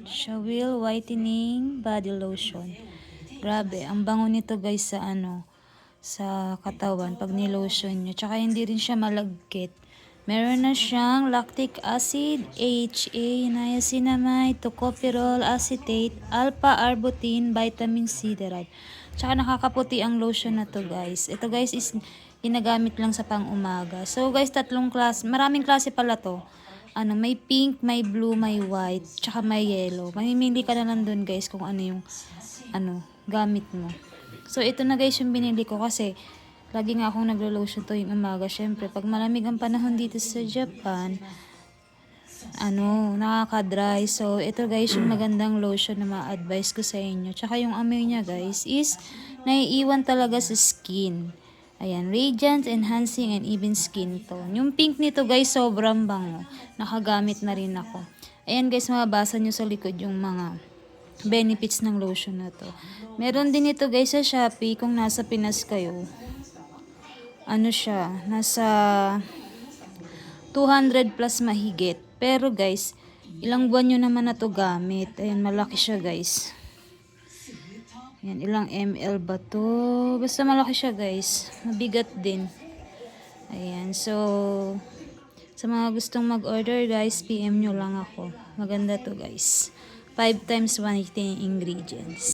Shawil Whitening Body Lotion. Grabe, ang bango nito guys sa sa katawan pag nilotion nyo. Tsaka hindi rin siya malagkit. Meron na siyang lactic acid, AHA, niacinamide, tocopherol, acetate, alpha-arbutin, vitamin C derived. Tsaka nakakaputi ang lotion na to guys. Ito guys is ginagamit lang sa pang-umaga. So guys, maraming klase pala to. May pink, may blue, may white, tsaka may yellow. Mamimili ka na lang dun guys kung ano yung gamit mo. So ito na guys yung binili ko kasi lagi nga akong naglo-lotion tuwing umaga. Syempre, pag malamig ang panahon dito sa Japan, nakaka-dry. So ito guys yung magandang lotion na ma-advise ko sa inyo. Tsaka yung amoy niya guys is naiiwan talaga sa skin. Ayan, radiant, enhancing, and even skin tone. Yung pink nito guys, sobrang bango. Nakagamit na rin ako. Ayan guys, mababasa nyo sa likod yung mga benefits ng lotion na to. Meron din ito guys sa Shopee kung nasa Pinas kayo. Nasa 200 plus mahigit. Pero guys, ilang buwan nyo naman na to gamit. Ayan, malaki siya guys. Yan, ilang ml ba to? Basta malaki siya guys. Mabigat din. Ayan, so sa mga gustong mag-order guys, PM nyo lang ako. Maganda to guys. 5 times 180 ingredients.